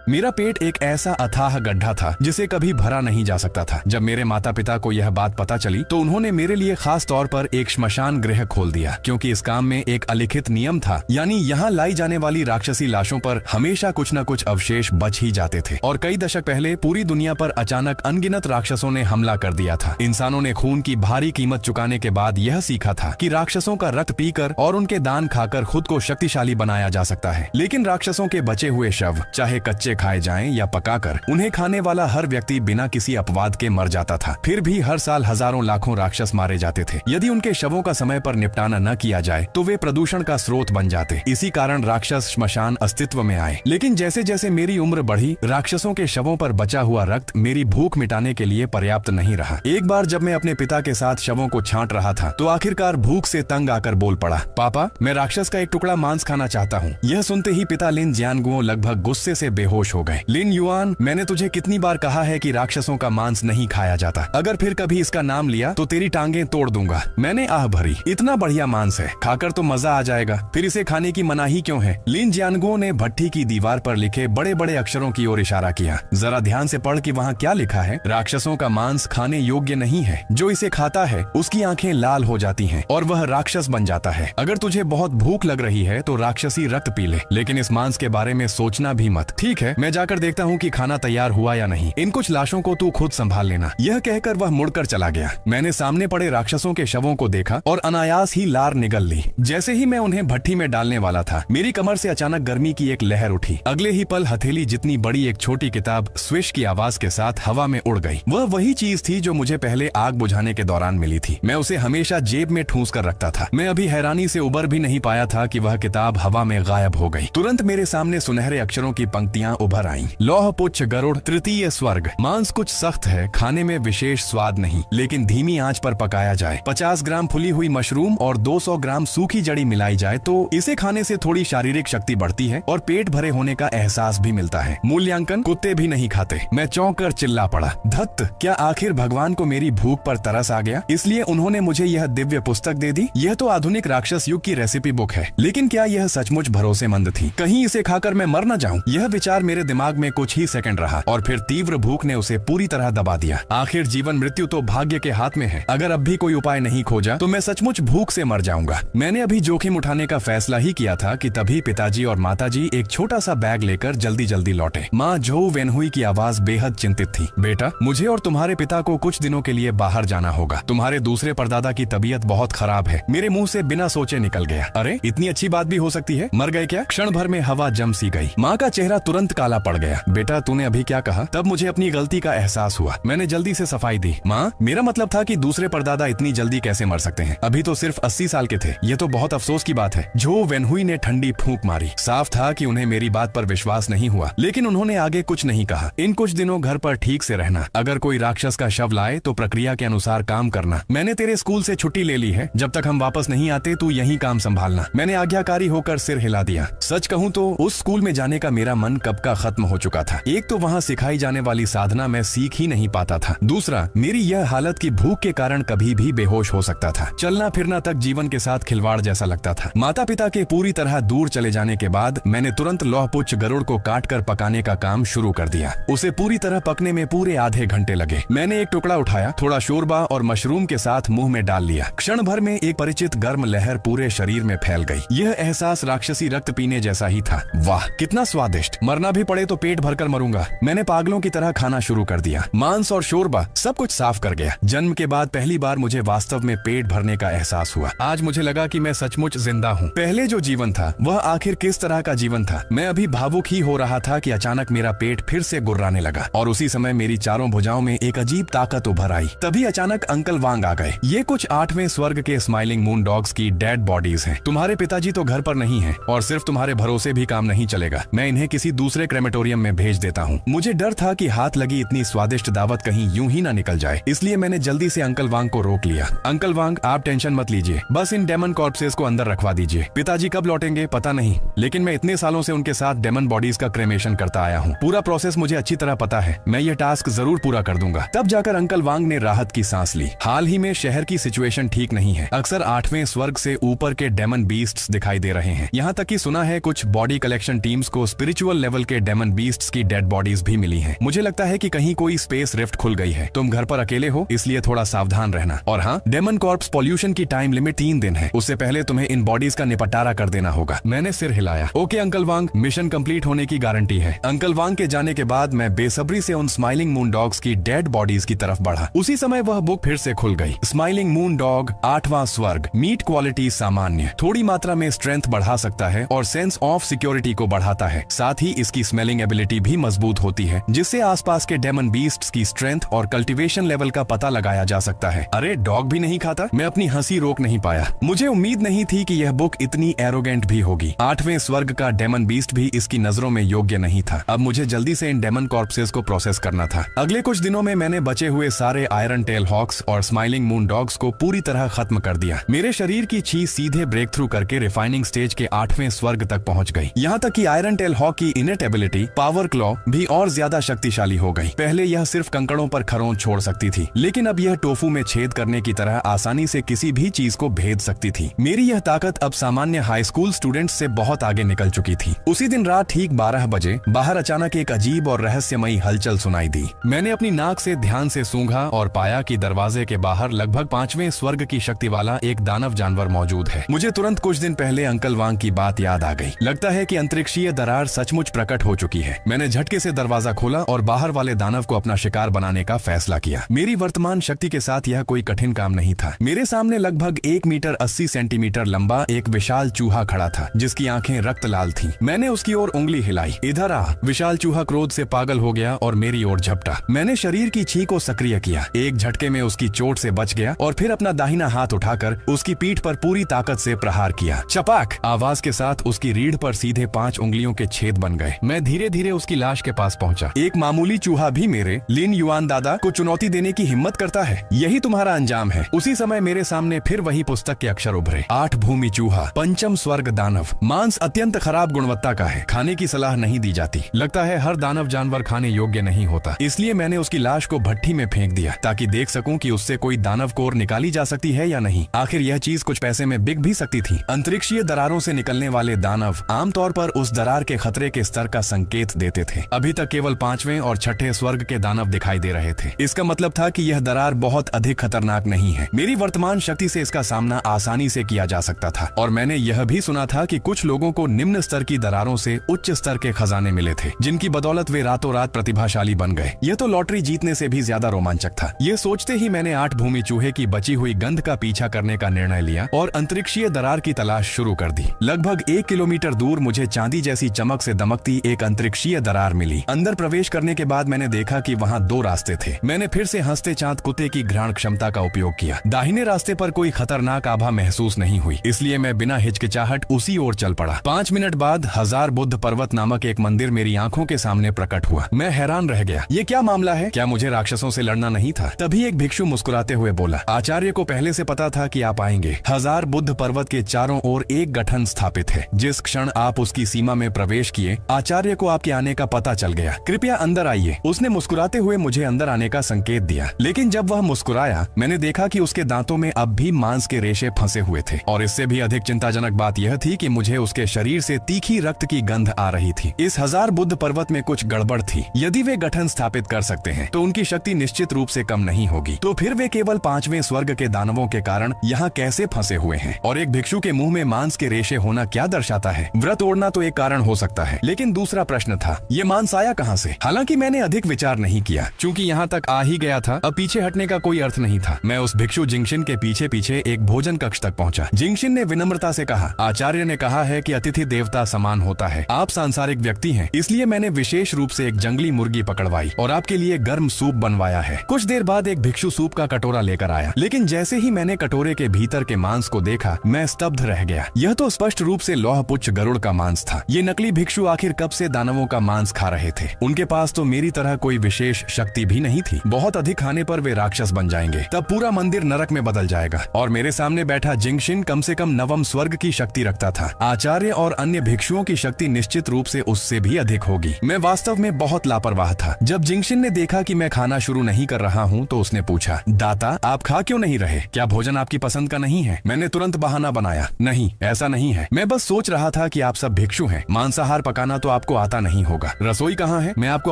मेरा पेट एक ऐसा अथाह गड्ढा था जिसे कभी भरा नहीं जा सकता था। जब मेरे माता पिता को यह बात पता चली तो उन्होंने मेरे लिए खास तौर पर एक श्मशान गृह खोल दिया, क्योंकि इस काम में एक अलिखित नियम था, यानी यहाँ लाई जाने वाली राक्षसी लाशों पर हमेशा कुछ न कुछ अवशेष बच ही जाते थे। और कई दशक पहले पूरी दुनिया पर अचानक अनगिनत राक्षसों ने हमला कर दिया था। इंसानों ने खून की भारी कीमत चुकाने के बाद यह सीखा था कि राक्षसों का रक्त पीकर और उनके दान खाकर खुद को शक्तिशाली बनाया जा सकता है। लेकिन राक्षसों के बचे हुए शव चाहे कच्चे खाए जाएं या पकाकर, उन्हें खाने वाला हर व्यक्ति बिना किसी अपवाद के मर जाता था। फिर भी हर साल हजारों लाखों राक्षस मारे जाते थे। यदि उनके शवों का समय पर निपटाना न किया जाए तो वे प्रदूषण का स्रोत बन जाते। इसी कारण राक्षस श्मशान अस्तित्व में आए। लेकिन जैसे जैसे मेरी उम्र बढ़ी, राक्षसों के शवों पर बचा हुआ रक्त मेरी भूख मिटाने के लिए पर्याप्त नहीं रहा। एक बार जब मैं अपने पिता के साथ शवों को छांट रहा था तो आखिरकार भूख से तंग आकर बोल पड़ा, पापा, मैं राक्षस का एक टुकड़ा मांस खाना चाहता हूँ। यह सुनते ही पिता लिन जियानगुओ लगभग गुस्से से बेहोश हो गए। लिन युआन, मैंने तुझे कितनी बार कहा है कि राक्षसों का मांस नहीं खाया जाता। अगर फिर कभी इसका नाम लिया तो तेरी टांगें तोड़ दूंगा। मैंने आह भरी, इतना बढ़िया मांस है, खाकर तो मजा आ जाएगा, फिर इसे खाने की मनाही क्यों है? लिन जियानगुओ ने भट्टी की दीवार पर लिखे बड़े बड़े अक्षरों की ओर इशारा किया। जरा ध्यान से पढ़ कि वहाँ क्या लिखा है। राक्षसों का मांस खाने योग्य नहीं है। जो इसे खाता है उसकी आंखें लाल हो जाती हैं और वह राक्षस बन जाता है। अगर तुझे बहुत भूख लग रही है तो राक्षसी रक्त पी ले, लेकिन इस मांस के बारे में सोचना भी मत। ठीक है, मैं जाकर देखता हूँ कि खाना तैयार हुआ या नहीं। इन कुछ लाशों को तू खुद संभाल लेना। यह कहकर वह मुड़कर चला गया। मैंने सामने पड़े राक्षसों के शवों को देखा और अनायास ही लार निगल ली। जैसे ही मैं उन्हें भट्टी में डालने वाला था, मेरी कमर से अचानक गर्मी की एक लहर उठी। अगले ही पल हथेली जितनी बड़ी एक छोटी किताब स्विश की आवाज के साथ हवा में उड़ गई। वह वही चीज थी जो मुझे पहले आग बुझाने के दौरान मिली थी। मैं उसे हमेशा जेब में ठूंस कर रखता था। मैं अभी हैरानी से उबर भी नहीं पाया था कि वह किताब हवा में गायब हो गई। तुरंत मेरे सामने सुनहरे अक्षरों की पंक्तियां उभर आईं। लौह पुच्छ गरुड़ तृतीय स्वर्ग। मांस कुछ सख्त है, खाने में विशेष स्वाद नहीं, लेकिन धीमी आंच पर पकाया जाए, 50 ग्राम फुली हुई मशरूम और 200 ग्राम सूखी जड़ी मिलाई जाए तो इसे खाने से थोड़ी शारीरिक शक्ति बढ़ती है और पेट भरे होने का एहसास भी मिलता है। मूल्यांकन कुत्ते भी नहीं खाते। मैं चौंक कर चिल्ला पड़ा, धत्त, क्या आखिर भगवान को मेरी भूख पर तरस आ गया? इसलिए उन्होंने मुझे यह दिव्य पुस्तक दे दी। यह तो आधुनिक राक्षस युग की रेसिपी बुक है, लेकिन क्या यह सचमुच भरोसेमंद थी? कहीं इसे खाकर मैं मर न जाऊं? यह विचार मेरे दिमाग में कुछ ही सेकंड रहा और फिर तीव्र भूख ने उसे पूरी तरह दबा दिया। आखिर जीवन मृत्यु तो भाग्य के हाथ में है। अगर अब भी कोई उपाय नहीं खोजा तो मैं सचमुच भूख से मर जाऊंगा। मैंने अभी जोखिम उठाने का फैसला ही किया था कि तभी पिताजी और माताजी एक छोटा सा बैग लेकर जल्दी जल्दी लौटे। माँ झोउ वेनहुई की आवाज बेहद चिंतित थी। बेटा, मुझे और तुम्हारे पिता को कुछ दिनों के लिए बाहर जाना होगा। तुम्हारे दूसरे परदादा की तबीयत बहुत खराब है। मेरे मुंह से बिना सोचे निकल गया। अरे, इतनी अच्छी बात भी हो सकती है? मर गए क्या? क्षण भर में हवा जम सी गई। माँ का चेहरा तुरंत काला पड़ गया। बेटा, तूने अभी क्या कहा? तब मुझे अपनी गलती का एहसास हुआ। मैंने जल्दी से सफाई दी। माँ, मेरा मतलब था कि दूसरे परदादा इतनी जल्दी कैसे मर सकते हैं? अभी तो सिर्फ 80 साल के थे। ये तो बहुत अफसोस की बात है। झोउ वेनहुई ने ठंडी फूंक मारी। साफ था कि उन्हें मेरी बात पर विश्वास नहीं हुआ, लेकिन उन्होंने आगे कुछ नहीं कहा। इन कुछ दिनों घर पर ठीक से रहना। अगर कोई राक्षस का शव लाए तो प्रक्रिया के अनुसार काम करना। मैंने तेरे स्कूल से छुट्टी ले ली है। जब तक हम वापस नहीं आते तू यही काम संभालना। मैंने आज्ञाकारी होकर सिर हिला दिया। सच कहूँ तो उस स्कूल में जाने का मेरा मन कब का खत्म हो चुका था। एक तो वहाँ सिखाई जाने वाली साधना मैं सीख ही नहीं पाता था। दूसरा, मेरी यह हालत की भूख के कारण कभी भी बेहोश हो सकता था। चलना फिरना तक जीवन के साथ खिलवाड़ जैसा लगता था। माता पिता के पूरी तरह दूर चले जाने के बाद मैंने तुरंत लौहपुच्छ गरुड़ को काट कर पकाने का काम शुरू कर दिया। उसे पूरी तरह पकने में पूरे आधे घंटे लगे। मैंने एक टुकड़ा उठाया, थोड़ा शोरबा और मशरूम के साथ मुंह में डाल लिया। क्षण भर में एक परिचित गर्म लहर पूरे शरीर में फैल गई। यह एहसास राक्षसी रक्त पीने जैसा ही था। वाह, कितना स्वादिष्ट! मरना भी पड़े तो पेट भरकर मरूंगा। मैंने पागलों की तरह खाना शुरू कर दिया। मांस और शोरबा सब कुछ साफ कर गया। जन्म के बाद पहली बार मुझे वास्तव में पेट भरने का एहसास हुआ। आज मुझे लगा कि मैं सचमुच जिंदा हूँ। पहले जो जीवन था वह आखिर किस तरह का जीवन था? मैं अभी भावुक ही हो रहा था कि अचानक मेरा पेट फिर से गुर्राने लगा और उसी समय मेरी चारों भुजाओं में एक अजीब ताकत उभर आई। तभी अचानक अंकल वांग आ गए। ये कुछ 8वें स्वर्ग के स्माइलिंग मून डॉग्स की डेड बॉडीज हैं। तुम्हारे पिताजी तो घर पर नहीं है और सिर्फ तुम्हारे भरोसे भी काम नहीं चलेगा। मैं इन्हें किसी दूसरे क्रेमेटोरियम में भेज देता हूँ। मुझे डर था कि हाथ लगी इतनी स्वादिष्ट दावत कहीं यूं ही ना निकल जाए, इसलिए मैंने जल्दी से अंकल वांग को रोक लिया। अंकल वांग, आप टेंशन मत लीजिए, बस इन डेमन कॉर्पसेस को अंदर रखवा दीजिए। पिताजी कब लौटेंगे पता नहीं, लेकिन मैं इतने सालों से उनके साथ डेमन बॉडीज का क्रेमेशन करता आया हूँ। पूरा प्रोसेस मुझे अच्छी तरह पता है। मैं ये टास्क जरूर पूरा कर दूंगा। तब जाकर अंकल वांग ने राहत की सांस ली। हाल ही में शहर की सिचुएशन ठीक नहीं है। अक्सर 8वें स्वर्ग से ऊपर के डेमन बीस्ट्स दिखाई दे रहे हैं। यहाँ तक कि सुना है कुछ बॉडी कलेक्शन टीम्स को स्पिरिचुअल लेवल के डेमन बीस्ट्स की डेड बॉडीज भी मिली हैं। मुझे लगता है कि कहीं कोई स्पेस रिफ्ट खुल गई है। तुम घर पर अकेले हो, इसलिए थोड़ा सावधान रहना। और हाँ, डेमन कॉर्प्स पॉल्यूशन की टाइम लिमिट 3 दिन है। उससे पहले तुम्हें इन बॉडीज का निपटारा कर देना होगा। मैंने सिर हिलाया। ओके अंकल वांग, मिशन कंप्लीट होने की गारंटी है। अंकल वांग के जाने के बाद मैं बेसब्री से उन स्माइलिंग मून डॉग्स की डेड बॉडीज की तरफ बढ़ा। उसी समय वह बुक फिर से खुल गई। स्माइलिंग मून डॉग 8वां स्वर्ग, मीट क्वालिटी सामान्य, थोड़ी मात्रा में स्ट्रेंथ बढ़ा सकता है और सेंस ऑफ सिक्योरिटी को बढ़ाता है। साथ ही इसकी स्मेलिंग एबिलिटी भी मजबूत होती है, जिससे आसपास के डेमन बीस्ट्स की स्ट्रेंथ और कल्टीवेशन लेवल का पता लगाया जा सकता है। अरे डॉग भी नहीं खाता? मैं अपनी हंसी रोक नहीं पाया। मुझे उम्मीद नहीं थी कि यह बुक इतनी एरोगेंट भी होगी। 8वें स्वर्ग का डेमन बीस्ट भी इसकी नजरों में योग्य नहीं था। अब मुझे जल्दी से इन डेमन कॉर्प्सेस को प्रोसेस करना था। अगले कुछ दिनों में मैंने बचे हुए सारे आयरन टेल हॉक्स और स्माइलिंग मून डॉग्स को पूरी तरह खत्म कर दिया। मेरे शरीर की छी सीधे ब्रेक थ्रू करके रिफाइनिंग स्टेज के 8वें स्वर्ग तक पहुंच गई। यहाँ तक कि आयरन टेल हॉक की इनेट एबिलिटी पावर क्लॉ भी और ज्यादा शक्तिशाली हो गई। पहले यह सिर्फ कंकड़ों पर खरोंच छोड़ सकती थी, लेकिन अब यह टोफू में छेद करने की तरह आसानी से किसी भी चीज को भेद सकती थी। मेरी यह ताकत अब सामान्य हाई स्कूल स्टूडेंट्स से बहुत आगे निकल चुकी थी। उसी दिन रात ठीक 12 बजे बाहर अचानक एक अजीब और रहस्यमयी हलचल सुनाई दी। मैंने अपनी नाक से ध्यान से सूंघा और पाया कि दरवाजे के बाहर लगभग 5वें स्वर्ग की शक्ति वाला एक दानव जानवर मौजूद है। मुझे तुरंत कुछ दिन पहले अंकल वांग की बात याद आ गई। लगता है कि अंतरिक्षीय दरार सचमुच प्रकट हो चुकी है। मैंने झटके से दरवाजा खोला और बाहर वाले दानव को अपना शिकार बनाने का फैसला किया। मेरी वर्तमान शक्ति के साथ यह कोई कठिन काम नहीं था। मेरे सामने लगभग 1 मीटर 80 सेंटीमीटर लंबा एक विशाल चूहा खड़ा था, जिसकी आंखें रक्त लाल थीं। मैंने उसकी ओर उंगली हिलाई। इधर आ। विशाल चूहा क्रोध से पागल हो गया और मेरी ओर झपटा। मैंने शरीर की छी को सक्रिय किया। एक झटके में उसकी चोट से बच गया और फिर अपना दाहिना हाथ उठाकर उसकी पीठ पर पूरी ताकत से प्रहार किया। चपाक आवाज के साथ उसकी रीढ़ पर सीधे 5 उंगलियों के छेद बन गए। मैं धीरे धीरे उसकी लाश के पास पहुंचा। एक मामूली चूहा भी मेरे लिन युआन दादा को चुनौती देने की हिम्मत करता है? यही तुम्हारा अंजाम है। उसी समय मेरे सामने फिर वही पुस्तक के अक्षर उभरे। 8 भूमि चूहा, 5म स्वर्ग दानव। मांस अत्यंत खराब गुणवत्ता का है, खाने की सलाह नहीं दी जाती। लगता है हर दानव जानवर खाने योग्य नहीं होता, इसलिए मैंने उसकी लाश को भट्ठी में फेंक दिया ताकि देख सकूं कि उससे कोई दानव कोर निकाली जा सकती है या नहीं। आखिर यह चीज कुछ पैसे में बिक भी सकती थी। अंतरिक्षीय दरारों से निकलने वाले दानव आमतौर पर उस दरार के खतरे के स्तर का संकेत देते थे। अभी तक केवल 5वें और 6ठे स्वर्ग के दानव दिखाई दे रहे थे। इसका मतलब था कि यह दरार बहुत अधिक खतरनाक नहीं है। मेरी वर्तमान शक्ति से इसका सामना आसानी से किया जा सकता था। और मैंने यह भी सुना था कि कुछ लोगों को निम्न स्तर की दरारों से उच्च स्तर के खजाने मिले थे, जिनकी बदौलत वे रातों रात प्रतिभाशाली बन गए। यह तो लॉटरी जीतने से भी ज्यादा रोमांचक था। यह सोचते ही मैंने 8 भूमि चूहे की बची हुई गंध का पीछा करने का निर्णय लिया और अंतरिक्षीय दरार की तलाश शुरू कर दी। लगभग 1 किलोमीटर दूर मुझे चांदी जैसी चमक से दमकती एक अंतरिक्षीय दरार मिली। अंदर प्रवेश करने के बाद मैंने देखा कि वहाँ 2 रास्ते थे। मैंने फिर से हंसते चांद कुत्ते की घ्राण क्षमता का उपयोग किया। दाहिने रास्ते पर कोई खतरनाक आभा महसूस नहीं हुई, इसलिए मैं बिना हिचकिचाहट उसी ओर चल पड़ा। 5 मिनट बाद हजार बुद्ध पर्वत नामक एक मंदिर मेरी आंखों के सामने प्रकट हुआ। मैं हैरान रह गया। ये क्या मामला है? क्या मुझे राक्षसों से लड़ना नहीं था? तभी एक भिक्षु मुस्कुराते हुए बोला, आचार्य को पहले से पता था कि आप आएंगे। हजार बुद्ध पर्वत के चारों ओर एक गठन स्थापित है। जिस क्षण आप उसकी सीमा में प्रवेश किए, आचार्य को आपके आने का पता चल गया। कृपया अंदर आइए। उसने मुस्कुराते हुए मुझे अंदर आने का संकेत दिया, लेकिन जब वह मुस्कुराया मैंने देखा कि उसके दांतों में अब भी मांस के रेशे फंसे हुए थे। और इससे भी अधिक चिंताजनक बात यह थी कि मुझे उसके शरीर से तीखी रक्त की गंध आ रही थी। इस हजार बुद्ध पर्वत में कुछ गड़बड़ थी। यदि वे गठन स्थापित कर सकते हैं तो उनकी शक्ति निश्चित रूप से कम नहीं होगी। तो फिर वे केवल 5वें स्वर्ग के दानवों के कारण यहाँ कैसे फंसे हुए हैं? और एक भिक्षु के मुंह में मांस के रेशे होना क्या दर्शाता है? व्रत ओढ़ना तो एक कारण हो सकता है, लेकिन दूसरा प्रश्न था, ये मांस आया कहाँ से? हालांकि मैंने अधिक विचार नहीं किया, चूंकि यहाँ तक आ ही गया था, अब पीछे हटने का कोई अर्थ नहीं था। मैं उस भिक्षु जिंगशिन के पीछे पीछे एक भोजन कक्ष तक पहुंचा। जिंगशिन ने विनम्रता से कहा, आचार्य ने कहा है कि अतिथि देवता समान होता है। आप सांसारिक व्यक्ति हैं, इसलिए मैंने विशेष रूप से एक जंगली मुर्गी पकड़वाई और आपके लिए गर्म सूप बनवाया है। कुछ देर बाद एक भिक्षु सूप का कटोरा लेकर आया, लेकिन जैसे ही मैंने कटोरे के भीतर के मांस को देखा मैं स्तब्ध रह गया। यह तो स्पष्ट रूप से लौहपुच्छ गरुड़ का मांस था। ये नकली भिक्षु आखिर कब से दानवों का मांस खा रहे थे? उनके पास तो मेरी तरह कोई विशेष शक्ति भी नहीं थी। बहुत अधिक खाने पर वे राक्षस बन जाएंगे, तब पूरा मंदिर नरक में बदल जाएगा। और मेरे सामने बैठा जिंगशिन कम से कम 9वें स्वर्ग की शक्ति रखता था। आचार्य और अन्य भिक्षुओं की शक्ति निश्चित रूप से उससे भी अधिक होगी। मैं वास्तव में बहुत लापरवाह था। जब जिंगशिन ने देखा कि मैं खाना शुरू नहीं कर रहा हूँ तो उसने पूछा, दाता आप खा क्यों नहीं रहे? क्या भोजन आपकी पसंद का नहीं है? मैंने तुरंत बहाना बनाया, नहीं ऐसा नहीं है, मैं बस सोच रहा था कि आप सब भिक्षु हैं, मांसाहार पकाना तो आप आपको आता नहीं होगा। रसोई कहाँ है? मैं आपको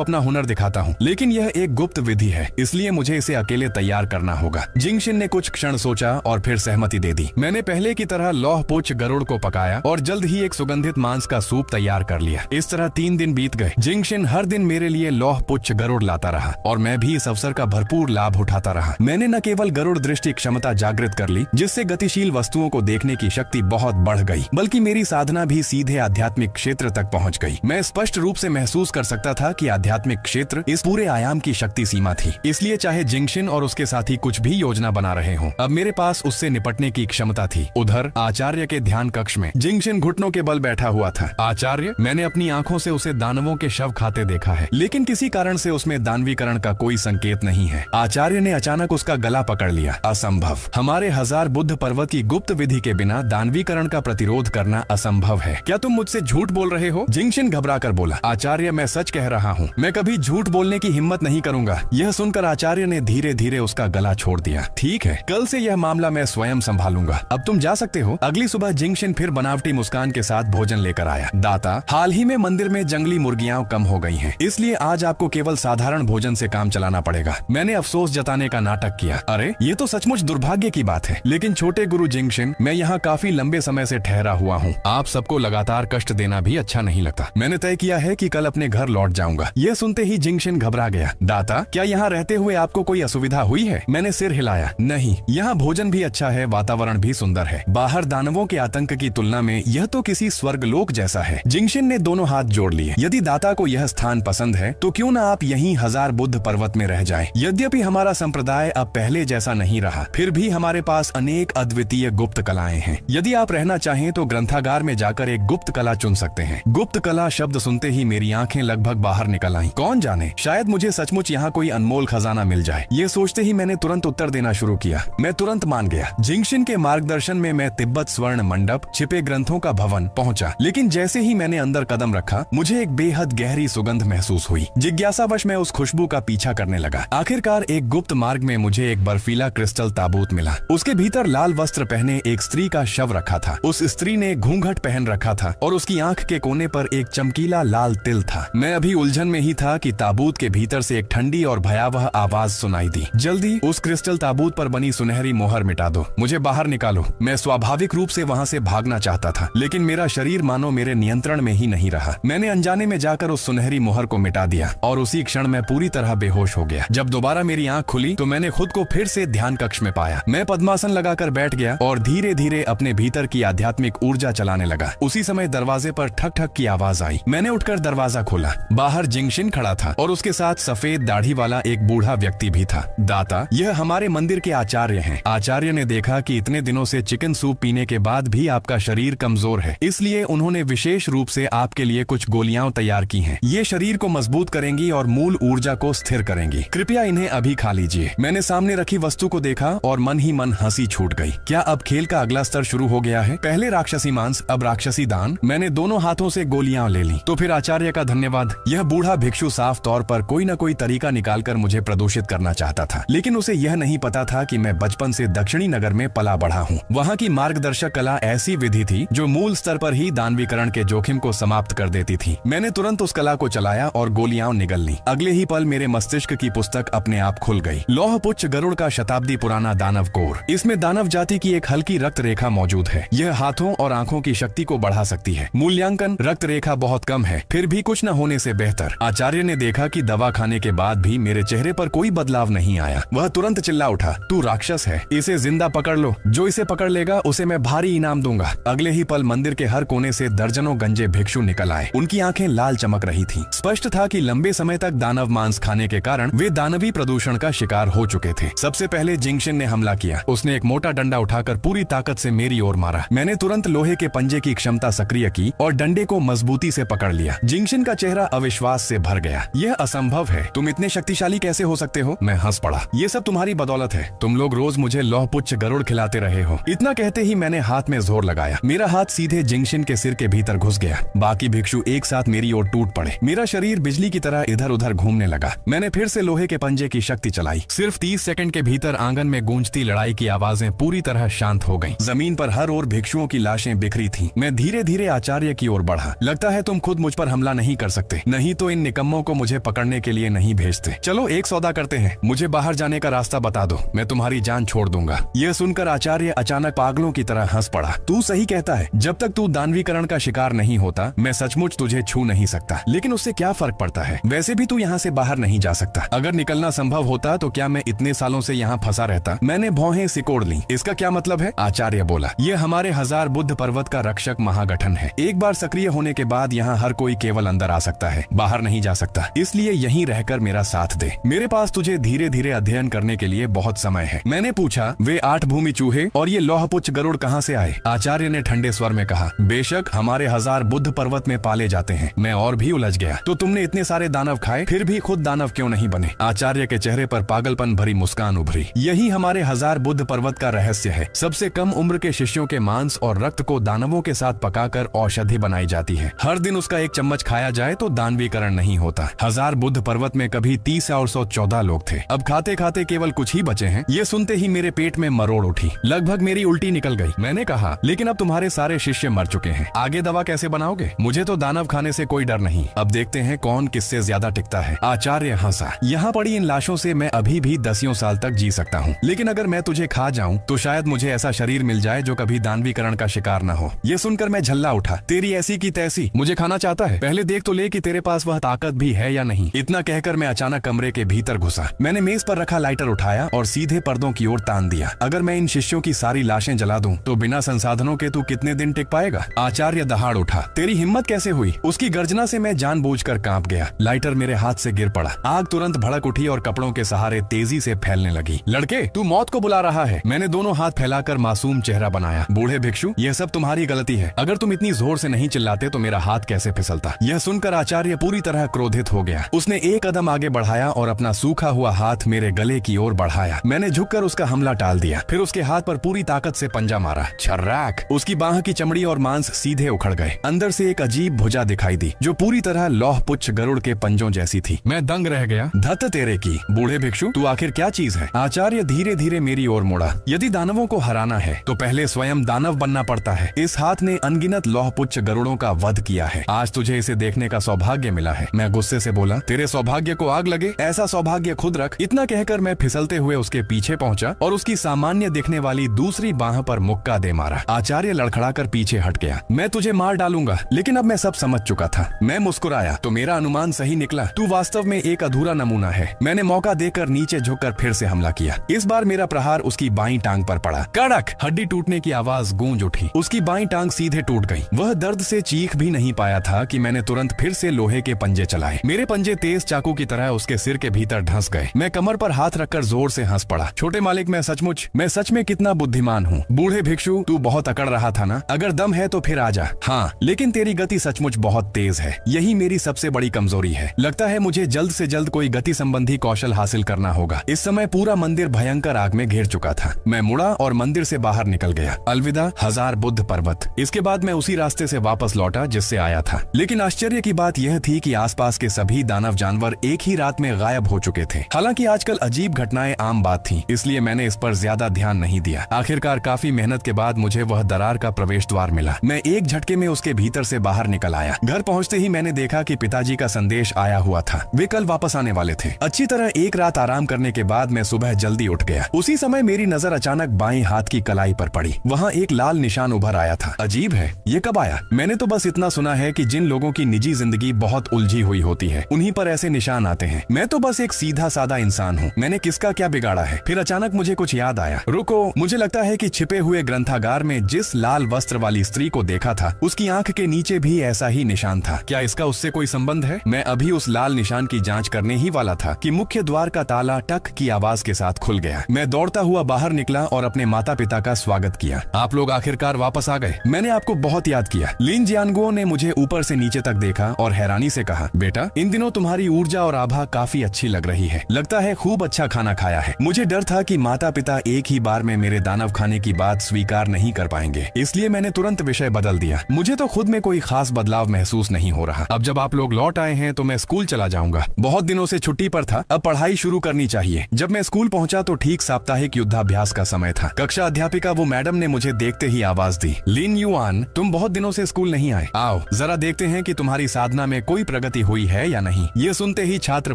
अपना हुनर दिखाता हूँ, लेकिन यह एक गुप्त विधि है, इसलिए मुझे इसे अकेले तैयार करना होगा। जिंगशिन ने कुछ क्षण सोचा और फिर सहमति दे दी। मैंने पहले की तरह लौह पुच्छ गरुड़ को पकाया और जल्द ही एक सुगंधित मांस का सूप तैयार कर लिया। इस तरह 3 दिन बीत गए। जिंगशिन हर दिन मेरे लिए लौह पुच्छ गरुड़ लाता रहा और मैं भी इस अवसर का भरपूर लाभ उठाता रहा। मैंने न केवल गरुड़ दृष्टि क्षमता जागृत कर ली, जिससे गतिशील वस्तुओं को देखने की शक्ति बहुत बढ़ गई, बल्कि मेरी साधना भी सीधे आध्यात्मिक क्षेत्र तक पहुंच गई। मैं स्पष्ट रूप से महसूस कर सकता था कि आध्यात्मिक क्षेत्र इस पूरे आयाम की शक्ति सीमा थी। इसलिए चाहे जिंगशिन और उसके साथी कुछ भी योजना बना रहे हों, अब मेरे पास उससे निपटने की क्षमता थी। उधर आचार्य के ध्यान कक्ष में जिंगशिन घुटनों के बल बैठा हुआ था। आचार्य, मैंने अपनी आंखों से उसे दानवों के शव खाते देखा है, लेकिन किसी कारण से उसमें दानवीकरण का कोई संकेत नहीं है। आचार्य ने अचानक उसका गला पकड़ लिया। असंभव। हमारे 1000 बुद्ध पर्वत की गुप्त विधि के बिना दानवीकरण का प्रतिरोध करना असंभव है। क्या तुम मुझसे झूठ बोल रहे हो? जिंगशिन घबरा कर बोला। आचार्य, मैं सच कह रहा हूँ, मैं कभी झूठ बोलने की हिम्मत नहीं करूंगा। यह सुनकर आचार्य ने धीरे धीरे उसका गला छोड़ दिया। ठीक है, कल से यह मामला मैं स्वयं संभालूंगा। अब तुम जा सकते हो। अगली सुबह जिंगशिन फिर बनावटी मुस्कान के साथ भोजन लेकर आया। दाता, हाल ही में मंदिर में जंगली मुर्गियां कम हो गई हैं, इसलिए आज आपको केवल साधारण भोजन से काम चलाना पड़ेगा। मैंने अफसोस जताने का नाटक किया। अरे, ये तो सचमुच दुर्भाग्य की बात है। लेकिन छोटे गुरु जिंगशिन, मैं यहाँ काफी लंबे समय से ठहरा हुआ हूँ। आप सबको लगातार कष्ट देना भी अच्छा नहीं लगता। मैंने तय किया है कि कल अपने घर लौट जाऊंगा। यह सुनते ही जिंगशिन घबरा गया। दाता, क्या यहाँ रहते हुए आपको कोई असुविधा हुई है? मैंने सिर हिलाया। नहीं, यहाँ भोजन भी अच्छा है, वातावरण भी सुंदर है। बाहर दानवों के आतंक की तुलना में यह तो किसी स्वर्गलोक जैसा है। जिंगशिन ने दोनों हाथ जोड़ लिए। यदि दाता को यह स्थान पसंद है तो क्यों न आप यहीं 1000 बुद्ध पर्वत में रह जाएं। यद्यपि हमारा संप्रदाय अब पहले जैसा नहीं रहा, फिर भी हमारे पास अनेक अद्वितीय गुप्त कलाएं हैं। यदि आप रहना चाहें तो ग्रंथागार में जाकर एक गुप्त कला चुन सकते हैं। गुप्त कला शब्द सुनते ही मेरी आंखें लगभग बाहर निकल आईं। कौन जाने, शायद मुझे सचमुच यहाँ कोई अनमोल खजाना मिल जाए। ये सोचते ही मैंने तुरंत उत्तर देना शुरू किया। मैं तुरंत मान गया। जिंगशिन के मार्गदर्शन में मैं तिब्बत स्वर्ण मंडप, छिपे ग्रंथों का भवन पहुंचा। लेकिन जैसे ही मैंने अंदर कदम रखा, मुझे एक बेहद गहरी सुगंध महसूस हुई। जिज्ञासावश मैं उस खुशबू का पीछा करने लगा। आखिरकार एक गुप्त मार्ग में मुझे एक बर्फीला क्रिस्टल ताबूत मिला। उसके भीतर लाल वस्त्र पहने एक स्त्री का शव रखा था। उस स्त्री ने घूंघट पहन रखा था और उसकी आंख के कोने पर एक चमकीला लाल तिल था। मैं अभी उलझन में ही था कि ताबूत के भीतर से एक ठंडी और भयावह आवाज सुनाई दी। जल्दी उस क्रिस्टल ताबूत पर बनी सुनहरी मोहर मिटा दो, मुझे बाहर निकालो। मैं स्वाभाविक रूप से वहां से भागना चाहता था, लेकिन मेरा शरीर मानो मेरे नियंत्रण में ही नहीं रहा। मैंने अनजाने में जाकर उस सुनहरी मोहर को मिटा दिया और उसी क्षण मैं पूरी तरह बेहोश हो गया। जब दोबारा मेरी आंख खुली तो मैंने खुद को फिर से ध्यान कक्ष में पाया। मैं पद्मासन लगाकर बैठ गया और धीरे धीरे अपने भीतर की आध्यात्मिक ऊर्जा चलाने लगा। उसी समय दरवाजे पर ठक ठक की आवाज आई। मैंने उठकर दरवाजा खोला। बाहर जिंगशिन खड़ा था और उसके साथ सफेद दाढ़ी वाला एक बूढ़ा व्यक्ति भी था। दाता, यह हमारे मंदिर के आचार्य हैं। आचार्य ने देखा कि इतने दिनों से चिकन सूप पीने के बाद भी आपका शरीर कमजोर है, इसलिए उन्होंने विशेष रूप से आपके लिए कुछ गोलियां तैयार की हैं। ये शरीर को मजबूत करेंगी और मूल ऊर्जा को स्थिर करेंगी। कृपया इन्हें अभी खा लीजिए। मैंने सामने रखी वस्तु को देखा और मन ही मन हंसी छूट गई। क्या अब खेल का अगला स्तर शुरू हो गया है? पहले राक्षसी मांस, अब राक्षसी दान। मैंने दोनों हाथों से गोलियां ले ली। तो फिर आचार्य का धन्यवाद। यह बूढ़ा भिक्षु साफ तौर पर कोई न कोई तरीका निकालकर मुझे प्रदूषित करना चाहता था, लेकिन उसे यह नहीं पता था कि मैं बचपन से दक्षिणी नगर में पला बढ़ा हूँ। वहाँ की मार्गदर्शक कला ऐसी विधि थी जो मूल स्तर पर ही दानवीकरण के जोखिम को समाप्त कर देती थी। मैंने तुरंत उस कला को चलाया और गोलियां निगल ली। अगले ही पल मेरे मस्तिष्क की पुस्तक अपने आप खुल गई। लौह पुच्छ गरुड़ का शताब्दी पुराना दानव कोर। इसमें दानव जाति की एक हल्की रक्त रेखा मौजूद है। यह हाथों और आंखों की शक्ति को बढ़ा सकती है। मूल्यांकन, रक्त रेखा बहुत कम है, फिर भी कुछ न होने से बेहतर। आचार्य ने देखा कि दवा खाने के बाद भी मेरे चेहरे पर कोई बदलाव नहीं आया। वह तुरंत चिल्ला उठा, तू राक्षस है, इसे जिंदा पकड़ लो। जो इसे पकड़ लेगा उसे मैं भारी इनाम दूंगा। अगले ही पल मंदिर के हर कोने से दर्जनों गंजे भिक्षु निकल आए। उनकी आंखें लाल चमक रही थीं। स्पष्ट था कि लंबे समय तक दानव मांस खाने के कारण वे दानवी प्रदूषण का शिकार हो चुके थे। सबसे पहले जिंगशिन ने हमला किया। उसने एक मोटा डंडा उठाकर पूरी ताकत से मेरी ओर मारा। मैंने तुरंत लोहे के पंजे की क्षमता सक्रिय की और डंडे को मजबूती से पकड़ लिया। जिंगशिन का चेहरा अविश्वास से भर गया। यह असंभव है, तुम इतने शक्तिशाली कैसे हो सकते हो? मैं हंस पड़ा। ये सब तुम्हारी बदौलत है, तुम लोग रोज मुझे लौह पुच्छ गरुड़ खिलाते रहे हो। इतना कहते ही मैंने हाथ में जोर लगाया। मेरा हाथ सीधे जिंगशिन के सिर के भीतर घुस गया। बाकी भिक्षु एक साथ मेरी ओर टूट पड़े। मेरा शरीर बिजली की तरह इधर उधर घूमने लगा। मैंने फिर से लोहे के पंजे की शक्ति चलाई। सिर्फ 30 सेकंड के भीतर आंगन में गूंजती लड़ाई की आवाजें पूरी तरह शांत हो गईं। जमीन पर हर ओर भिक्षुओं की लाशें बिखरी थीं। मैं धीरे धीरे आचार्य की ओर बढ़ा। लगता है तुम खुद मुझ पर हमला नहीं कर सकते, नहीं तो इन निकम्मों को मुझे पकड़ने के लिए नहीं भेजते। चलो एक सौदा करते हैं, मुझे बाहर जाने का रास्ता बता दो, मैं तुम्हारी जान छोड़ दूंगा। यह सुनकर आचार्य अचानक पागलों की तरह हंस पड़ा। तू सही कहता है, जब तक तू दानवीकरण का शिकार नहीं होता मैं सचमुच तुझे छू नहीं सकता, लेकिन उससे क्या फर्क पड़ता है, वैसे भी तू यहाँ से बाहर नहीं जा सकता। अगर निकलना संभव होता तो क्या मैं इतने सालों से यहाँ फंसा रहता। मैंने भौहें सिकोड़ ली। इसका क्या मतलब है? आचार्य बोला, ये हमारे 1000 बुद्ध पर्वत का रक्षक महागठन है। एक बार सक्रिय होने के बाद यहाँ हर कोई केवल अंदर आ सकता है, बाहर नहीं जा सकता, इसलिए यहीं रहकर मेरा साथ दे। मेरे पास तुझे धीरे धीरे अध्ययन करने के लिए बहुत समय है। मैंने पूछा, वे 8 भूमि चूहे और ये लौहपुच्छ गरुड़ कहाँ से आए? आचार्य ने ठंडे स्वर में कहा, बेशक हमारे 1000 बुद्ध पर्वत में पाले जाते हैं। मैं और भी उलझ गया, तो तुमने इतने सारे दानव खाए, फिर भी खुद दानव क्यों नहीं बने? आचार्य के चेहरे पर पागलपन भरी मुस्कान उभरी। यही हमारे 1000 बुद्ध पर्वत का रहस्य है। सबसे कम उम्र के शिष्यों के मांस और रक्त को दानवों के साथ पकाकर औषधि बनाई जाती है। हर दिन उसका 1 चम्मच खाया जाए तो दानवीकरण नहीं होता। 1000 बुद्ध पर्वत में कभी 30 और 114 लोग थे, अब खाते खाते केवल कुछ ही बचे हैं। ये सुनते ही मेरे पेट में मरोड़ उठी, लगभग मेरी उल्टी निकल गई। मैंने कहा, लेकिन अब तुम्हारे सारे शिष्य मर चुके हैं, आगे दवा कैसे बनाओगे? मुझे तो दानव खाने से कोई डर नहीं, अब देखते हैं कौन किससे ज्यादा टिकता है। आचार्य हंसा, यहाँ पड़ी इन लाशों से मैं अभी भी 10 साल तक जी सकता हूँ, लेकिन अगर मैं तुझे खा जाऊं तो शायद मुझे ऐसा शरीर मिल जाए जो कभी दानवीकरण का शिकार न हो। ये सुनकर मैं झल्ला उठा, तेरी ऐसी की तैसी, मुझे खाना चाहता है? पहले देख तो ले कि तेरे पास वह ताकत भी है या नहीं। इतना कहकर मैं अचानक कमरे के भीतर घुसा। मैंने मेज पर रखा लाइटर उठाया और सीधे पर्दों की ओर तान दिया। अगर मैं इन शिष्यों की सारी लाशें जला दूं तो बिना संसाधनों के तू कितने दिन टिक पाएगा? आचार्य दहाड़ उठा, तेरी हिम्मत कैसे हुई? उसकी गर्जना से मैं जानबूझकर कांप गया। लाइटर मेरे हाथ से गिर पड़ा। आग तुरंत भड़क उठी और कपड़ों के सहारे तेजी से फैलने लगी। लड़के, तू मौत को बुला रहा है। मैंने दोनों हाथ फैलाकर मासूम चेहरा बनाया। बूढ़े भिक्षु, यह सब तुम्हारी गलती है। अगर तुम इतनी जोर से नहीं चिल्लाते तो मेरा हाथ कैसे फिसलता। यह सुनकर आचार्य पूरी तरह क्रोधित हो गया। उसने एक कदम आगे बढ़ाया और अपना सूखा हुआ हाथ मेरे गले की ओर बढ़ाया। मैंने झुककर उसका हमला टाल दिया, फिर उसके हाथ पर पूरी ताकत से पंजा मारा। छर्राक! उसकी बाह की चमड़ी और मांस सीधे उखड़ गए। अंदर से एक अजीब भुजा दिखाई दी जो पूरी तरह लौहपुच्छ गरुड़ के पंजों जैसी थी। मैं दंग रह गया। धत तेरे की! बूढ़े भिक्षु, तू आखिर क्या चीज है? आचार्य धीरे धीरे मेरी ओर मुड़ा। यदि दानवों को हराना है तो पहले स्वयं दानव बनना पड़ता है। इस हाथ ने अनगिनत लौहपुच्छ गरुड़ों का वध किया है। आज तुझे इसे देखने का सौभाग्य मिला है। मैं गुस्से से बोला, तेरे सौभाग्य को आग लगे, ऐसा सौभाग्य खुद रख। इतना कहकर मैं फिसलते हुए उसके पीछे पहुंचा और उसकी सामान्य दिखने वाली दूसरी बाह पर मुक्का दे मारा। आचार्य लड़खड़ाकर पीछे हट गया। मैं तुझे मार डालूंगा, लेकिन अब मैं सब समझ चुका था। मैं मुस्कुराया, तो मेरा अनुमान सही निकला। तू वास्तव में एक अधूरा नमूना है। मैंने मौका देकर नीचे झुककर फिर से हमला किया। इस बार मेरा प्रहार उसकी बाईं टांग पर पड़ा। कड़क! हड्डी टूटने की आवाज गूंज उठी। उसकी बाईं टांग सीधे टूट गई। वह दर्द से चीख भी नहीं पाया था कि मैंने तुरंत फिर से लोहे के पंजे चलाए। मेरे पंजे तेज चाकू की तरह उसके सिर के भीतर ढंस गए। मैं कमर पर हाथ रखकर जोर से हंस पड़ा। छोटे मालिक, मैं सच में कितना बुद्धिमान हूँ। बूढ़े भिक्षु, तू बहुत अकड़ रहा था ना? अगर दम है तो फिर आजा। हाँ, लेकिन तेरी गति सचमुच बहुत तेज है। यही मेरी सबसे बड़ी कमजोरी है। लगता है मुझे जल्द से जल्द कोई गति संबंधी कौशल हासिल करना होगा। इस समय पूरा मंदिर भयंकर आग में घिर चुका था। मैं मुड़ा और मंदिर से बाहर निकल गया। अलविदा 1000 बुद्ध पर्वत। इसके बाद मैं उसी रास्ते से वापस लौटा जिससे आया था। लेकिन आश्चर्य की बात यह थी कि आसपास के सभी दानव जानवर एक ही रात में गायब हो चुके थे। हालांकि आजकल अजीब घटनाएं आम बात थी, इसलिए मैंने इस पर ज्यादा ध्यान नहीं दिया। आखिरकार काफी मेहनत के बाद मुझे वह दरार का प्रवेश द्वार मिला। मैं एक झटके में उसके भीतर से बाहर निकल आया। घर पहुंचते ही मैंने देखा कि पिताजी का संदेश आया हुआ था। वे कल वापस आने वाले थे। अच्छी तरह एक रात आराम करने के बाद मैं सुबह जल्दी उठ गया। उसी समय मेरी नजर अचानक बाएं हाथ की कलाई पर पड़ी। वहाँ एक लाल निशान उभर आया था। अजीब है, ये कब आया? मैंने तो बस इतना सुना है कि जिन लोगों की निजी जिंदगी बहुत उलझी हुई होती है उन्हीं पर ऐसे निशान आते हैं। मैं तो बस एक सीधा सादा इंसान हूँ। मैंने किसका क्या बिगाड़ा है? फिर अचानक मुझे कुछ याद आया। रुको, मुझे लगता है कि छिपे हुए ग्रंथागार में जिस लाल वस्त्र वाली स्त्री को देखा था उसकी आंख के नीचे भी ऐसा ही निशान था। क्या इसका उससे कोई संबंध है? मैं अभी उस लाल निशान की जांच करने ही वाला था कि मुख्य द्वार का ताला टक की आवाज के साथ खुल गया। मैं दौड़ता हुआ बाहर निकला और अपने माता पिता का स्वागत किया। आप लोग आखिरकार वापस आ गए। मैंने आपको बहुत याद किया। लिन जियानगुओ ने मुझे ऊपर से नीचे तक देखा और हैरानी से कहा, बेटा, इन दिनों तुम्हारी ऊर्जा और आभा काफी अच्छी लग रही है। लगता है खूब अच्छा खाना खाया है। मुझे डर था कि माता पिता एक ही बार में मेरे दानव खाने की बात स्वीकार नहीं कर पाएंगे, इसलिए मैंने तुरंत विषय बदल दिया। मुझे तो खुद में कोई खास बदलाव महसूस नहीं हो रहा। अब जब आप लोग लौट आए हैं तो मैं स्कूल चला जाऊंगा। बहुत दिनों से छुट्टी पर था, अब पढ़ाई शुरू करनी चाहिए। जब मैं स्कूल पहुंचा तो ठीक साप्ताहिक युद्धाभ्यास का समय था। कक्षा अध्यापिका वो मैडम ने मुझे देखते ही आवाज दी, लिन युआन, तुम बहुत दिनों से स्कूल नहीं आए, आओ जरा जरा देखते हैं कि तुम्हारी साधना में कोई प्रगति हुई है या नहीं। ये सुनते ही छात्र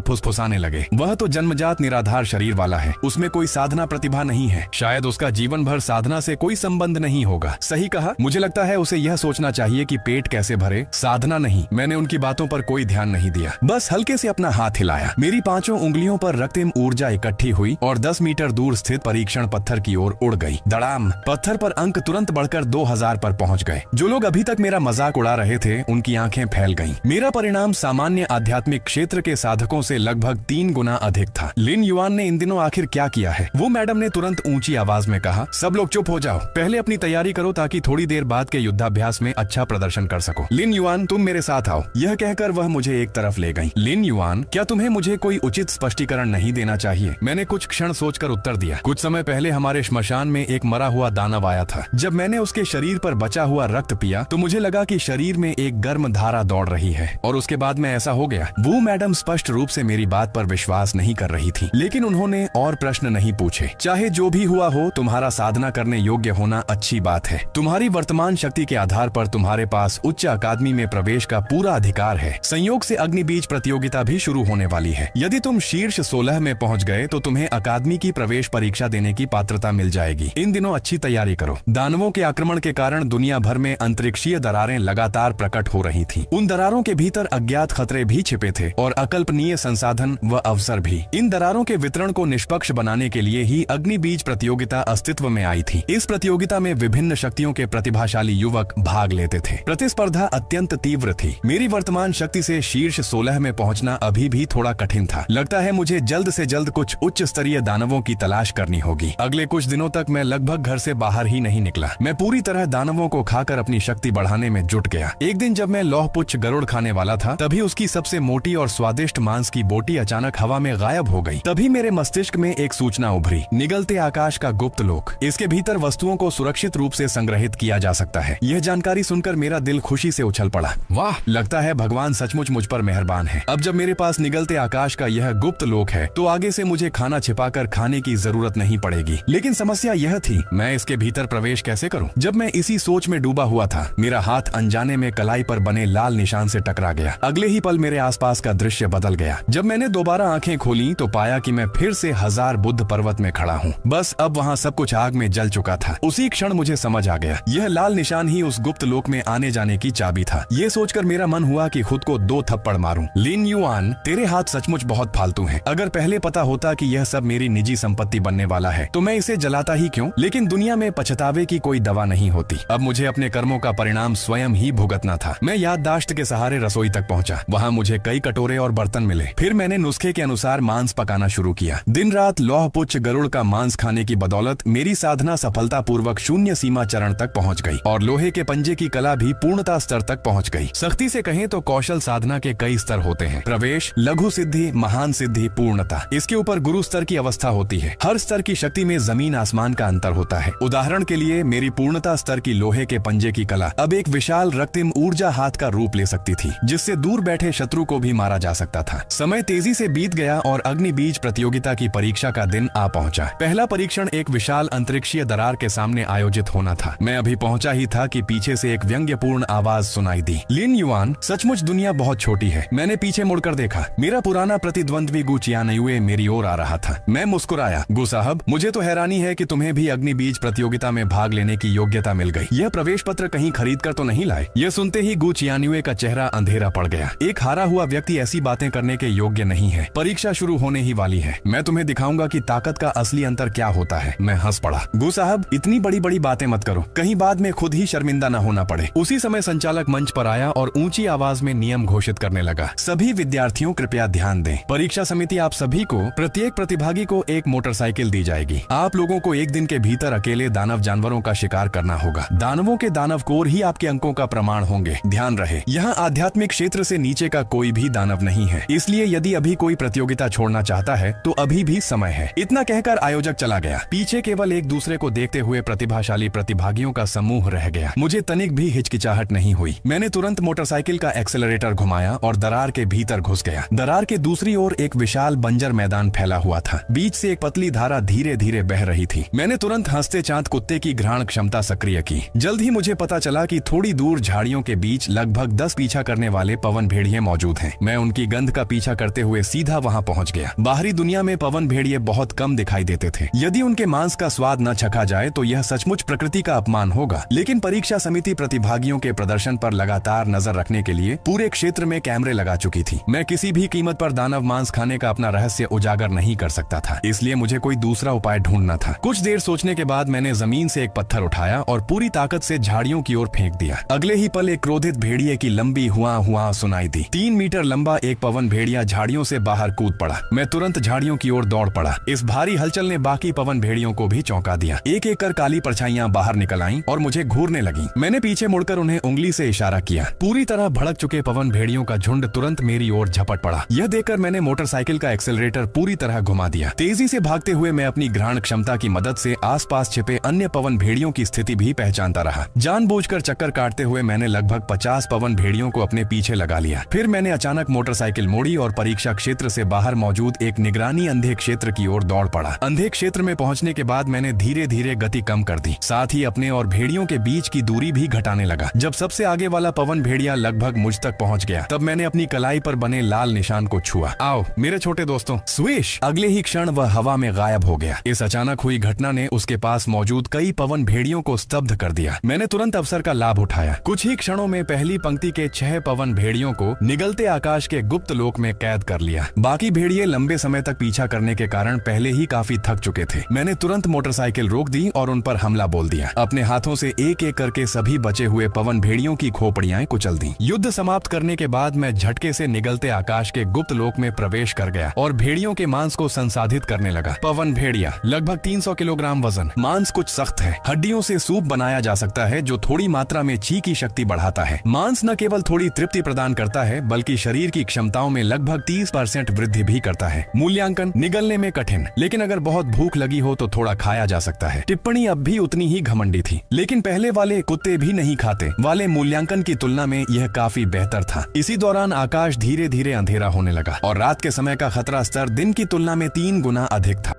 फुसफुसाने लगे। वह तो जन्मजात निराधार शरीर वाला है, उसमें कोई साधना प्रतिभा नहीं है, शायद उसका जीवन भर साधना से कोई संबंध नहीं होगा। सही कहा, मुझे लगता है उसे यह सोचना चाहिए कि पेट कैसे भरे, साधना नहीं। मैंने उनकी बातों पर कोई ध्यान नहीं दिया, बस हल्के से अपना हाथ हिलाया। मेरी 5 उंगलियों पर रक्तिम ऊर्जा इकट्ठी हुई और 10 मीटर दूर स्थित परीक्षण पत्थर की ओर उड़ गई। दड़ाम, पत्थर पर अंक तुरंत बढ़कर 2000 पर पहुंच गए। जो लोग अभी तक मेरा मजाक उड़ा रहे थे उनकी आंखें फैल गईं। मेरा परिणाम सामान्य आध्यात्मिक क्षेत्र के साधकों से लगभग 3 गुना अधिक था। लिन युआन ने इन दिनों आखिर क्या किया है? वो मैडम ने तुरंत ऊंची आवाज में कहा, सब लोग चुप हो जाओ, पहले अपनी तैयारी करो ताकि थोड़ी देर बाद के युद्धाभ्यास में अच्छा प्रदर्शन कर सको। लिन युआन, तुम मेरे साथ आओ। यह कहकर वह मुझे एक तरफ ले गई। लिन युआन, क्या तुम्हें मुझे कोई उचित स्पष्टीकरण नहीं देना चाहिए? मैंने कुछ क्षण सोचकर उत्तर दिया। कुछ समय पहले हमारे श्मशान में एक मरा हुआ दानव आया था। जब मैंने उसके शरीर पर बचा हुआ रक्त पिया तो मुझे लगा कि शरीर में एक गर्म धारा दौड़ रही है और उसके बाद में ऐसा हो गया। वो मैडम स्पष्ट रूप से मेरी बात पर विश्वास नहीं कर रही थी, लेकिन उन्होंने और प्रश्न नहीं पूछे। चाहे जो भी हुआ हो, तुम्हारा साधना करने योग्य होना अच्छी बात है। तुम्हारी वर्तमान शक्ति के आधार पर तुम्हारे पास उच्च अकादमी में प्रवेश का पूरा अधिकार है। संयोग से अग्निबीज प्रतियोगिता भी शुरू होने वाली है। यदि तुम शीर्ष 16 में पहुंच गए तो तुम्हें अकादमी की प्रवेश परीक्षा देने की पात्रता मिल जाएगी। इन दिनों अच्छी तैयारी करो। दानवों के आक्रमण के कारण दुनिया भर में अंतरिक्षीय दरारें लगातार प्रकट हो रही थीं। उन दरारों के भीतर अज्ञात खतरे भी छिपे थे और अकल्पनीय संसाधन व अवसर भी। इन दरारों के वितरण को निष्पक्ष बनाने के लिए ही अग्निबीज प्रतियोगिता अस्तित्व में आई थी। इस प्रतियोगिता में विभिन्न शक्तियों के प्रतिभाशाली युवक भाग लेते थे। प्रतिस्पर्धा अत्यंत तीव्र थी। मेरी वर्तमान शक्ति से शीर्ष 16 में पहुंचना अभी भी थोड़ा कठिन था। लगता है मुझे जल्द से जल्द कुछ उच्च स्तरीय दानवों की तलाश करनी होगी। अगले कुछ दिनों तक मैं लगभग घर से बाहर ही नहीं निकला। मैं पूरी तरह दानवों को खाकर अपनी शक्ति बढ़ाने में जुट गया। एक दिन जब मैं लौहपुच्छ गरुड़ खाने वाला था, तभी उसकी सबसे मोटी और स्वादिष्ट मांस की बोटी अचानक हवा में गायब हो गई। तभी मेरे मस्तिष्क में एक सूचना उभरी, निगलते आकाश का गुप्त लोक। इसके भीतर वस्तुओं को सुरक्षित रूप से संग्रहित किया जा सकता है। यह जानकारी सुनकर मेरा दिल खुशी से उछल पड़ा। वाह, लगता है भगवान सचमुच मुझ पर मेहरबान है। अब जब मेरे पास निगलते आकाश का यह गुप्त लोक है तो आगे से मुझे खाना छिपाकर खाने की जरूरत नहीं पड़ेगी। लेकिन समस्या यह थी, मैं इसके भीतर प्रवेश कैसे करूं? जब मैं इसी सोच में डूबा हुआ था, मेरा हाथ अनजाने में कलाई पर बने लाल निशान से टकरा गया। अगले ही पल मेरे आसपास का दृश्य बदल गया। जब मैंने दोबारा आंखें खोली तो पाया कि मैं फिर से 1000 बुद्ध पर्वत में खड़ा हूँ। बस अब वहाँ सब कुछ आग में जल चुका था। उसी क्षण मुझे समझ आ गया, यह लाल निशान ही उस गुप्त लोक में आने जाने की चाबी था। ये सोचकर मेरा मन हुआ कि खुद को 2 थप्पड़ मारूं। लिन युआन, तेरे हाथ सचमुच बहुत फालतू हैं। अगर पहले पता होता कि यह सब मेरी निजी संपत्ति बनने वाला है तो मैं इसे जलाता ही क्यों? लेकिन दुनिया में पछतावे की कोई दवा नहीं होती। अब मुझे अपने कर्मों का परिणाम स्वयं ही भुगतना था। मैं याददाश्त के सहारे रसोई तक पहुंचा। वहां मुझे कई कटोरे और बर्तन मिले। फिर मैंने नुस्खे के अनुसार मांस पकाना शुरू किया। दिन रात लौहपुच्छ गरुड़ का मांस खाने की बदौलत मेरी साधना सफलता पूर्वक शून्य सीमा चरण तक पहुंच गई और लोहे के पंजे की कला भी पूर्णता स्तर तक पहुंच गई। सख्ती से कहें तो कौशल साधना के कई स्तर होते हैं। प्रवेश, लघु सिद्धि, महान सिद्धि, पूर्णता। इसके ऊपर गुरु स्तर की अवस्था होती है। हर स्तर की शक्ति में जमीन आसमान का अंतर होता है। उदाहरण के लिए मेरी पूर्णता स्तर की लोहे के पंजे की कला अब एक विशाल रक्तिम ऊर्जा हाथ का रूप ले सकती थी, जिससे दूर बैठे शत्रु को भी मारा जा सकता था। समय तेजी से बीत गया और अग्निबीज प्रतियोगिता की परीक्षा का दिन आ पहुंचा। पहला परीक्षण एक विशाल अंतरिक्षीय दरार के सामने आयोजित होना था। मैं अभी पहुंचा ही था कि पीछे से एक व्यंग्यपूर्ण आवाज सुनाई दी। लिन युआन, सचमुच दुनिया बहुत छोटी है। मैंने पीछे मुड़कर देखा। मेरा पुराना प्रतिद्वंद्वी गु चियानयुए मेरी ओर आ रहा था। मैं मुस्कुराया। गु साहब, मुझे तो हैरानी है कि तुम्हें भी अग्निबीज प्रतियोगिता में भाग लेने की योग्यता मिल गई। यह प्रवेश पत्र कहीं खरीद कर तो नहीं लाए? यह सुनते ही गु चियानयुए का चेहरा अंधेरा पड़ गया। एक हारा हुआ व्यक्ति ऐसी बातें करने के योग्य नहीं है। परीक्षा शुरू होने ही वाली है। मैं तुम्हें दिखाऊंगा कि ताकत का असली अंतर क्या होता है। मैं हंस पड़ा। गु साहब, इतनी बड़ी बड़ी बातें मत करो, कहीं बाद में खुद ही शर्मिंदा न होना पड़े। उसी समय संचालक मंच पर आया और ऊंची आवाज में नियम घोषित करने लगा। सभी विद्यार्थियों कृपया ध्यान दें। परीक्षा समिति आप सभी को, प्रत्येक प्रतिभागी को एक मोटरसाइकिल दी जाएगी। आप लोगों को एक दिन के भीतर अकेले दानव जानवरों का शिकार करना होगा। दानवों के दानव कोर ही आपके अंकों का प्रमाण होंगे। ध्यान रहे, यहाँ आध्यात्मिक क्षेत्र से नीचे का कोई भी दानव नहीं है। इसलिए यदि अभी कोई प्रतियोगिता छोड़ना चाहता है तो अभी भी समय है। इतना कहकर आयोजक चला गया। पीछे केवल एक दूसरे को देखते हुए प्रतिभाशाली प्रतिभागियों का समूह रह गया। मुझे तनिक भी हिचकिचाहट नहीं हुई। मैंने तुरंत मोटरसाइकिल का एक्सेलरेटर घुमाया और दरार के भीतर घुस गया। दरार के दूसरी ओर एक विशाल बंजर मैदान फैला हुआ था। बीच से एक पतली धारा धीरे धीरे बह रही थी। मैंने तुरंत हंसते चांद कुत्ते की घ्राण क्षमता सक्रिय की। जल्द ही मुझे पता चला कि थोड़ी दूर झाड़ियों के बीच लगभग 10 पीछा करने वाले पवन भेड़िए मौजूद हैं। मैं उनकी गंध का पीछा करते हुए सीधा वहां पहुंच गया। बाहरी दुनिया में पवन भेड़िए बहुत कम दिखाई देते थे। यदि उनके मांस का स्वाद न चखा जाए तो यह सचमुच प्रकृति का अपमान होगा। लेकिन परीक्षा समिति प्रतिभागियों के प्रदर्शन पर लगातार नजर रखने के लिए पूरे क्षेत्र में कैमरे लगा चुकी थी। मैं किसी भी कीमत पर दानव मांस खाने का अपना रहस्य उजागर नहीं कर सकता था, इसलिए मुझे कोई दूसरा उपाय ढूंढना था। कुछ देर सोचने के बाद मैंने जमीन से एक पत्थर उठाया और पूरी ताकत से झाड़ियों की ओर फेंक दिया। अगले ही पल एक क्रोधित भेड़िए की लंबी हुआ हुआ सुनाई दी। 3 मीटर लंबा एक पवन भेड़िया झाड़ियों से बाहर कूद पड़ा। मैं तुरंत झाड़ियों की ओर दौड़ पड़ा। इस भारी हलचल ने बाकी पवन भेड़ियों को भी चौंका दिया। एक एक कर काली परछाइयां बाहर निकल आईं और मुझे घूरने लगी। मैंने पीछे मुड़कर उन्हें उंगली से इशारा किया। पूरी तरह भड़क चुके पवन भेड़ियों का झुंड तुरंत मेरी ओर झपट पड़ा। यह देखकर मैंने मोटरसाइकिल का एक्सेलरेटर पूरी तरह घुमा दिया। तेजी से भागते हुए मैं अपनी ग्रहण क्षमता की मदद से आसपास छिपे अन्य पवन भेड़ियों की स्थिति भी पहचानता रहा। जानबूझकर चक्कर काटते हुए मैंने लगभग 50 पवन भेड़ियों को अपने पीछे लगा लिया। फिर मैंने अचानक मोटरसाइकिल मोड़ी और परीक्षा क्षेत्र से बाहर मौजूद एक निगरानी अंधे क्षेत्र की ओर दौड़ पड़ा। अंधे क्षेत्र में पहुंचने के बाद मैंने धीरे धीरे गति कम कर दी, साथ ही अपने और भेड़ियों के बीच की दूरी भी घटाने लगा। जब सबसे आगे वाला पवन भेड़िया लगभग मुझ तक पहुंच गया, तब मैंने अपनी कलाई पर बने लाल निशान को छुआ। आओ मेरे छोटे दोस्तों, स्विश! अगले ही क्षण वह हवा में गायब हो गया। इस अचानक हुई घटना ने उसके पास मौजूद कई पवन भेड़ियों को स्तब्ध कर दिया। मैंने तुरंत अवसर का लाभ उठाया। कुछ ही क्षणों में पहली पंक्ति के 6 पवन भेड़ियों को निगलते आकाश के गुप्त लोक में कैद कर लिया। बाकी भेड़िए लंबे समय तक पीछा करने के कारण पहले ही काफी थक चुके थे। मैंने तुरंत मोटरसाइकिल रोक दी और उन पर हमला बोल दिया। अपने हाथों से एक एक करके सभी बचे हुए पवन भेड़ियों की खोपड़ियां कुचल दी। युद्ध समाप्त करने के बाद मैं झटके से निगलते आकाश के गुप्त लोक में प्रवेश कर गया और भेड़ियों के मांस को संसाधित करने लगा। पवन भेड़िया लगभग 300 किलोग्राम वजन। मांस कुछ सख्त है। हड्डियों से सूप बनाया जा सकता है जो थोड़ी मात्रा में ची की शक्ति बढ़ाता है। मांस न केवल थोड़ी तृप्ति प्रदान करता है बल्कि शरीर की क्षमताओं में लगभग 30% वृद्धि भी करता है। मूल्यांकन: निगलने में कठिन, लेकिन अगर बहुत भूख लगी हो तो थोड़ा खाया जा सकता है। टिप्पणी अब भी उतनी ही घमंडी थी, लेकिन पहले वाले कुत्ते भी नहीं खाते वाले मूल्यांकन की तुलना में यह काफी बेहतर था। इसी दौरान आकाश धीरे धीरे अंधेरा होने लगा और रात के समय का खतरा स्तर दिन की तुलना में 3 गुना अधिक था।